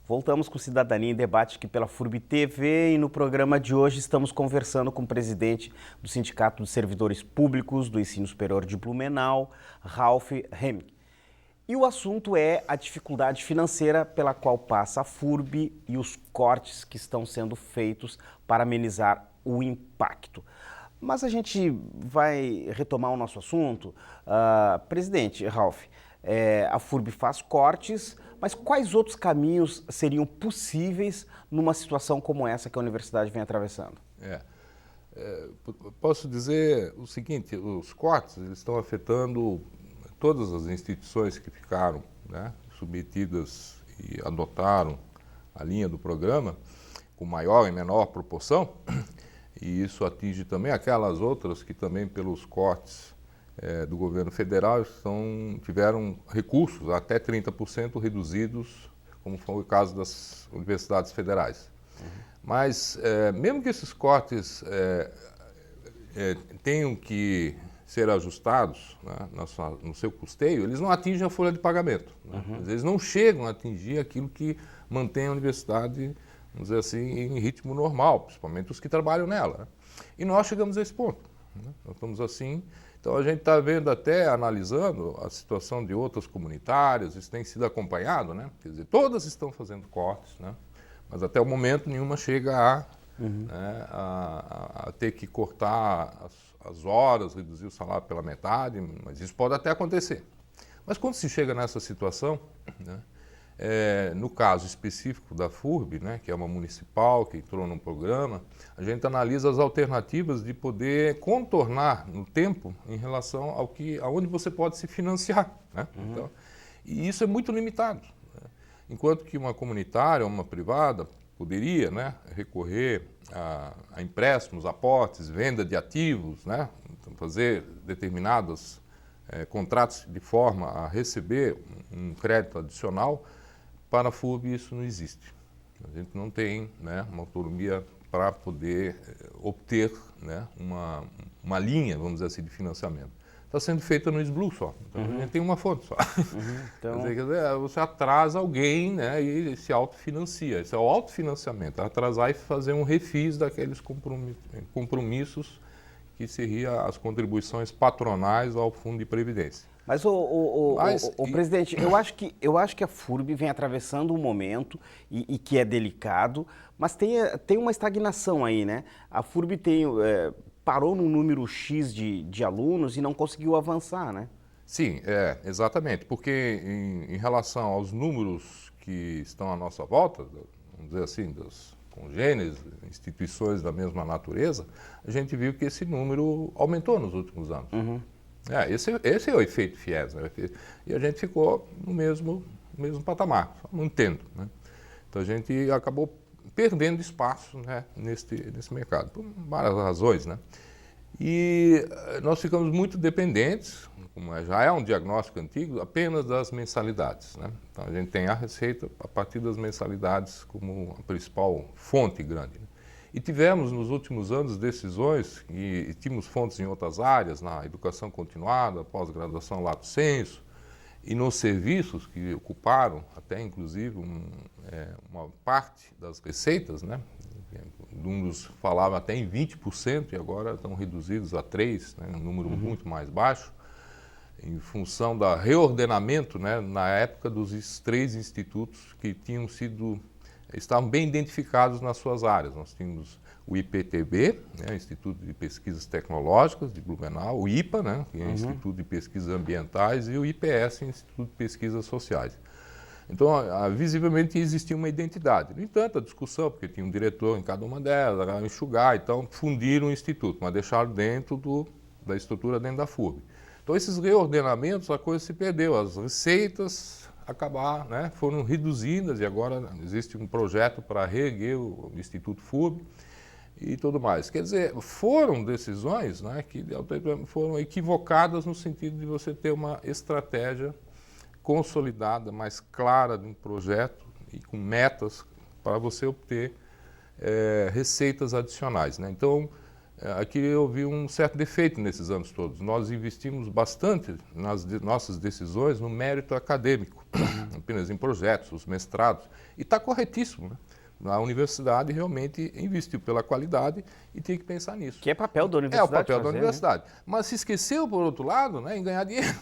Voltamos com Cidadania em Debate aqui pela FURB TV e no programa de hoje estamos conversando com o presidente do Sindicato dos Servidores Públicos do Ensino Superior de Blumenau, Ralph Hemming. E o assunto é a dificuldade financeira pela qual passa a FURB e os cortes que estão sendo feitos para amenizar o impacto. Mas a gente vai retomar o nosso assunto. Presidente Ralph, a FURB faz cortes, mas quais outros caminhos seriam possíveis numa situação como essa que a universidade vem atravessando? Posso dizer o seguinte, os cortes eles estão afetando todas as instituições que ficaram, né, submetidas e adotaram a linha do programa com maior e menor proporção, e isso atinge também aquelas outras que também pelos cortes do governo federal tiveram recursos até 30% reduzidos, como foi o caso das universidades federais. Mas mesmo que esses cortes tenham que ser ajustados, né, no seu custeio, eles não atingem a folha de pagamento. Né? Eles não chegam a atingir aquilo que mantém a universidade, vamos dizer assim, em ritmo normal, principalmente os que trabalham nela. Né? E nós chegamos a esse ponto. Né? Nós estamos assim. Então a gente está vendo até, analisando a situação de outras comunitárias, isso tem sido acompanhado, né? Quer dizer, todas estão fazendo cortes, né? Mas até o momento nenhuma chega a ter que cortar as horas, reduzir o salário pela metade, mas isso pode até acontecer. Mas quando se chega nessa situação, né, no caso específico da FURB, né, que é uma municipal que entrou no programa, a gente analisa as alternativas de poder contornar no tempo em relação aonde você pode se financiar. Né? Então, e isso é muito limitado. Né? Enquanto que uma comunitária ou uma privada poderia, né, recorrer a empréstimos, aportes, venda de ativos, né, fazer determinados contratos de forma a receber um crédito adicional, para a FURB isso não existe. A gente não tem, né, uma autonomia para poder obter, né, uma linha, vamos dizer assim, de financiamento. Está sendo feita no SBLU só. Então a gente tem uma fonte só. Então... Quer dizer, você atrasa alguém, né, e se autofinancia. Isso é o autofinanciamento, atrasar e fazer um refis daqueles compromissos que seria as contribuições patronais ao Fundo de Previdência. Mas, presidente, eu acho que a FURB vem atravessando um momento e que é delicado, mas tem uma estagnação aí, né? A FURB parou num número X de alunos e não conseguiu avançar, né? Sim, exatamente, porque em relação aos números que estão à nossa volta, vamos dizer assim, dos congêneres, instituições da mesma natureza, a gente viu que esse número aumentou nos últimos anos. Esse é o efeito FIES, né? E a gente ficou no mesmo patamar, só mantendo. Né? Então a gente acabou perdendo espaço, né, nesse mercado, por várias razões. Né? E nós ficamos muito dependentes, como já é um diagnóstico antigo, apenas das mensalidades. Né? Então a gente tem a receita a partir das mensalidades como a principal fonte grande. Né? E tivemos nos últimos anos decisões, e tínhamos fontes em outras áreas, na educação continuada, pós-graduação lato sensu, e nos serviços que ocuparam até inclusive uma parte das receitas, né? Uns falavam até em 20% e agora estão reduzidos a 3%, né? Um número muito mais baixo, em função do reordenamento, né? Na época dos 3 institutos que estavam bem identificados nas suas áreas. Nós tínhamos o IPTB, né, Instituto de Pesquisas Tecnológicas de Blumenau, o IPA, né, que é o Instituto de Pesquisas Ambientais, e o IPS, Instituto de Pesquisas Sociais. Então, visivelmente existia uma identidade. No entanto, a discussão, porque tinha um diretor em cada uma delas, era enxugar, então fundiram o instituto, mas deixaram dentro da estrutura dentro da FURB. Então, esses reordenamentos, a coisa se perdeu, as receitas né, foram reduzidas e agora existe um projeto para reerguer o Instituto FURB e tudo mais. Quer dizer, foram decisões, né, que foram equivocadas no sentido de você ter uma estratégia consolidada, mais clara de um projeto e com metas para você obter receitas adicionais. Né? Então, aqui eu vi um certo defeito nesses anos todos. Nós investimos bastante nas nossas decisões no mérito acadêmico, apenas em projetos, os mestrados, e está corretíssimo, né? A universidade realmente investiu pela qualidade e tem que pensar nisso. Que é papel da universidade. É o papel da fazer, universidade. Né? Mas se esqueceu, por outro lado, né, em ganhar dinheiro.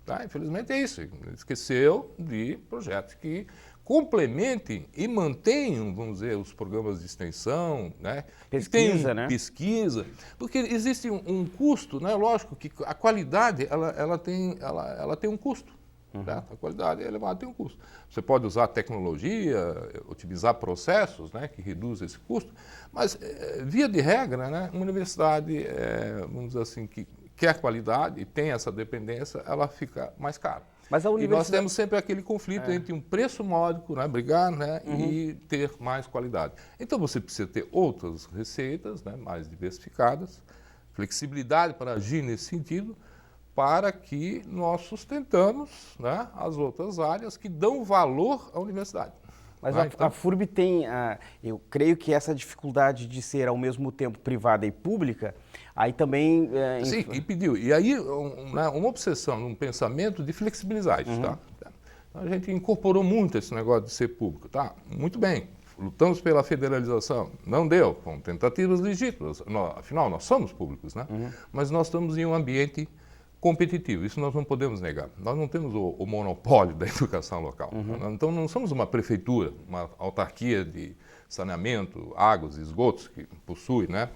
Tá? Infelizmente é isso. Esqueceu de projetos que complementem e mantenham, vamos dizer, os programas de extensão, né? Pesquisa, né? Pesquisa. Porque existe um custo, né? Lógico que a qualidade ela tem um custo. Tá? A qualidade elevada tem um custo. Você pode usar tecnologia, otimizar processos, né, que reduz esse custo, mas, via de regra, né, uma universidade, vamos dizer assim, que quer qualidade e tem essa dependência, ela fica mais cara. Mas a universidade... E nós temos sempre aquele conflito entre um preço módico, né, brigar, né, e ter mais qualidade. Então você precisa ter outras receitas, né, mais diversificadas, flexibilidade para agir nesse sentido, para que nós sustentamos, né, as outras áreas que dão valor à universidade. Mas a FURB tem, eu creio que essa dificuldade de ser ao mesmo tempo privada e pública, aí também... Sim, e pediu. E aí uma obsessão, um pensamento de flexibilidade. Tá? A gente incorporou muito esse negócio de ser público. Tá? Muito bem, lutamos pela federalização, não deu, com tentativas legítimas. Afinal, nós somos públicos, né? Mas nós estamos em um ambiente competitivo, isso nós não podemos negar. Nós não temos o monopólio da educação local. Então não somos uma prefeitura, uma autarquia de saneamento, águas, esgotos, que possui, né,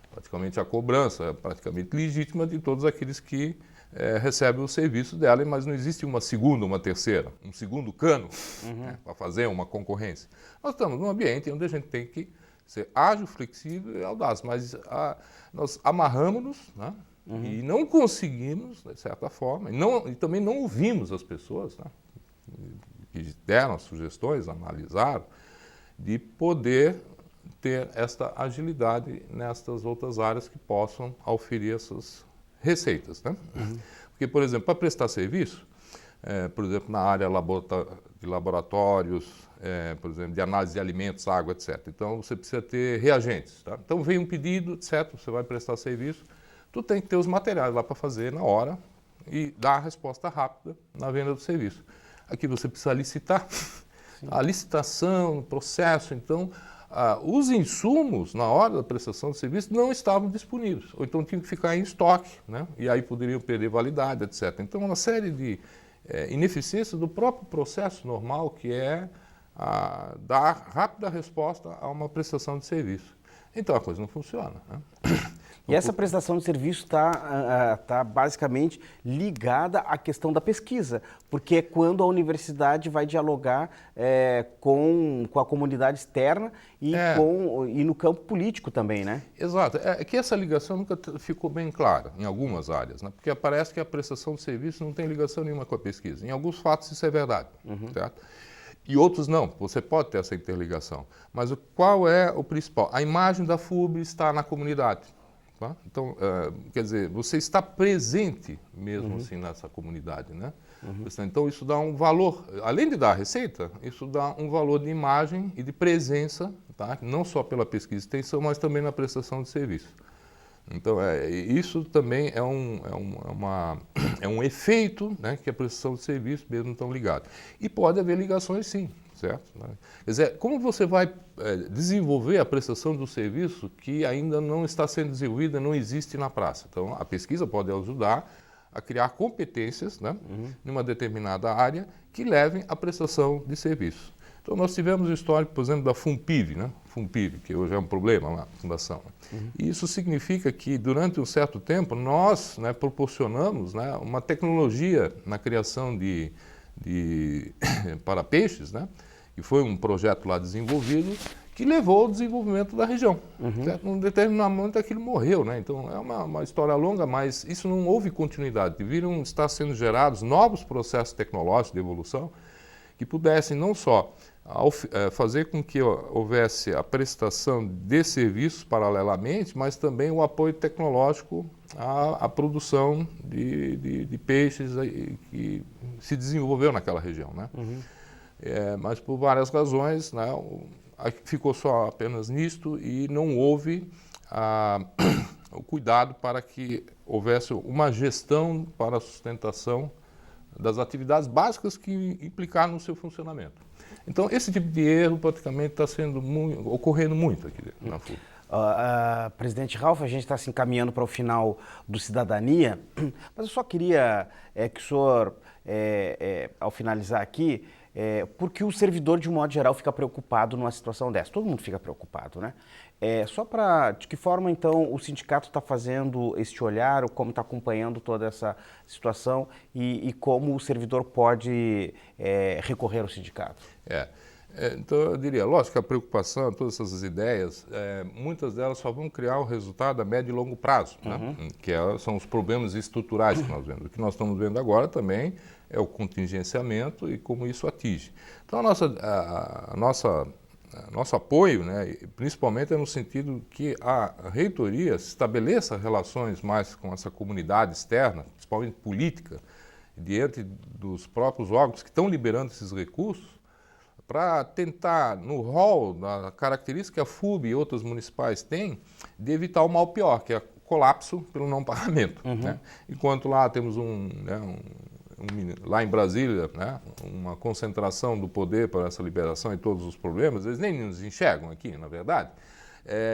praticamente a cobrança, praticamente legítima de todos aqueles que recebem o serviço dela, mas não existe uma segunda, uma terceira, um segundo cano, né, para fazer uma concorrência. Nós estamos num ambiente onde a gente tem que ser ágil, flexível e audaz, mas nós amarramos-nos, né, e não conseguimos, de certa forma, e também não ouvimos as pessoas, né, que deram as sugestões, analisaram, de poder ter esta agilidade nestas outras áreas que possam oferir essas receitas. Né? Porque, por exemplo, para prestar serviço, por exemplo, na área de laboratórios, por exemplo, de análise de alimentos, água, etc. Então, você precisa ter reagentes. Tá? Então, vem um pedido, etc., você vai prestar serviço, tu tem que ter os materiais lá para fazer na hora e dar a resposta rápida na venda do serviço. Aqui você precisa licitar. Sim. A licitação, o processo, então, os insumos na hora da prestação de serviço não estavam disponíveis, ou então tinham que ficar em estoque, né? E aí poderiam perder validade, etc. Então, uma série de ineficiências do próprio processo normal, que é dar rápida resposta a uma prestação de serviço. Então, a coisa não funciona, né? E essa prestação de serviço está basicamente ligada à questão da pesquisa, porque é quando a universidade vai dialogar com a comunidade externa e no campo político também, né? Exato. É que essa ligação nunca ficou bem clara em algumas áreas, né? Porque parece que a prestação de serviço não tem ligação nenhuma com a pesquisa. Em alguns fatos isso é verdade, certo? E outros não, você pode ter essa interligação. Mas qual é o principal? A imagem da FURB está na comunidade. Tá? Então, quer dizer, você está presente mesmo assim nessa comunidade, né? Então, isso dá um valor, além de dar a receita, isso dá um valor de imagem e de presença, tá? Não só pela pesquisa e extensão, mas também na prestação de serviço. Então, isso também é um efeito, né, que a prestação de serviço mesmo estão ligados. E pode haver ligações sim, certo? Quer dizer, como você vai desenvolver a prestação do serviço que ainda não está sendo desenvolvida, não existe na praça? Então, a pesquisa pode ajudar a criar competências, né, numa determinada área que levem à prestação de serviço. Então, nós tivemos o histórico, por exemplo, da FUNPIV, né? FUNPIV, que hoje é um problema lá, a fundação. E isso significa que, durante um certo tempo, nós, né, proporcionamos, né, uma tecnologia na criação para peixes, né? E foi um projeto lá desenvolvido que levou ao desenvolvimento da região. Num determinado momento aquilo morreu, né? Então é uma história longa, mas isso não houve continuidade. Deviam estar sendo gerados novos processos tecnológicos de evolução que pudessem não só fazer com que houvesse a prestação de serviços paralelamente, mas também o apoio tecnológico à produção de peixes que se desenvolveu naquela região, né? Mas por várias razões, né, ficou só apenas nisto e não houve o cuidado para que houvesse uma gestão para a sustentação das atividades básicas que implicaram no seu funcionamento. Então, esse tipo de erro praticamente está ocorrendo muito aqui na FURB. Presidente Ralph, a gente está se encaminhando para o final do Cidadania, mas eu só queria que o senhor, ao finalizar aqui, porque o servidor, de um modo geral, fica preocupado numa situação dessa. Todo mundo fica preocupado, né? De que forma, então, o sindicato está fazendo este olhar, ou como está acompanhando toda essa situação e como o servidor pode recorrer ao sindicato? Então, eu diria, lógico que a preocupação, todas essas ideias, muitas delas só vão criar o resultado a médio e longo prazo, né? Que são os problemas estruturais que nós vemos. O que nós estamos vendo agora também é o contingenciamento e como isso atinge. Então, nosso apoio, né, principalmente é no sentido que a reitoria estabeleça relações mais com essa comunidade externa, principalmente política, diante dos próprios órgãos que estão liberando esses recursos, para tentar, no rol da característica que a FURB e outras municipais têm, de evitar o mal pior, que é o colapso pelo não pagamento. Né? Enquanto lá temos lá em Brasília, né, uma concentração do poder para essa liberação e todos os problemas, eles nem nos enxergam aqui, na verdade.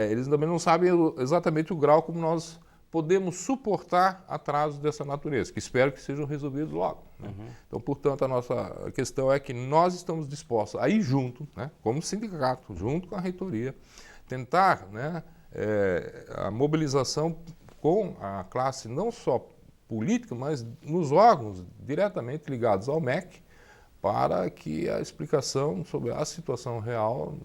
Eles também não sabem exatamente o grau como nós podemos suportar atrasos dessa natureza, que espero que sejam resolvidos logo. Né? Então, portanto, a nossa questão é que nós estamos dispostos a ir junto, né, como sindicato, junto com a reitoria, tentar, né, a mobilização com a classe não só política, mas nos órgãos diretamente ligados ao MEC, para que a explicação sobre a situação real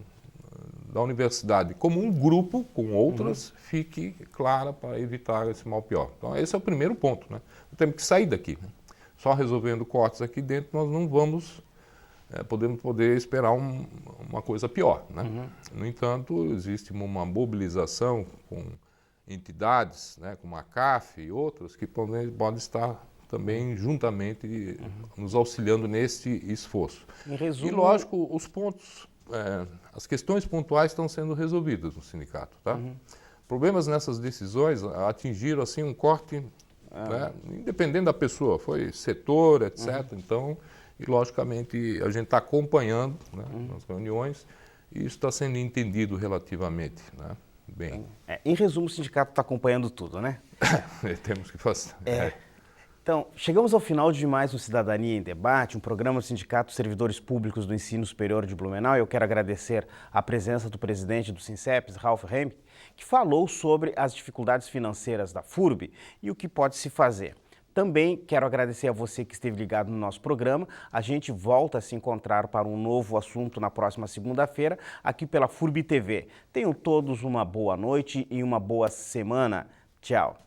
da universidade, como um grupo com outras, fique clara para evitar esse mal pior. Então, esse é o primeiro ponto. Né? Temos que sair daqui. Né? Só resolvendo cortes aqui dentro, nós não vamos poder esperar uma coisa pior. Né? No entanto, existe uma mobilização com entidades, né, como a CAF e outras, que podem estar também juntamente nos auxiliando nesse esforço. Em resumo... E, lógico, os pontos, as questões pontuais estão sendo resolvidas no sindicato. Tá? Problemas nessas decisões atingiram assim, um corte, né, independente da pessoa, foi setor, etc. Então, e logicamente, a gente está acompanhando, né, nas reuniões e isso está sendo entendido relativamente, né? Bem. Em resumo, o sindicato está acompanhando tudo, né? Temos que fazer. Então, chegamos ao final de mais um Cidadania em Debate, um programa do Sindicato dos Servidores Públicos do Ensino Superior de Blumenau. Eu quero agradecer a presença do presidente do SINCEPS, Ralph Hemck, que falou sobre as dificuldades financeiras da FURB e o que pode se fazer. Também quero agradecer a você que esteve ligado no nosso programa. A gente volta a se encontrar para um novo assunto na próxima segunda-feira, aqui pela FURB TV. Tenham todos uma boa noite e uma boa semana. Tchau.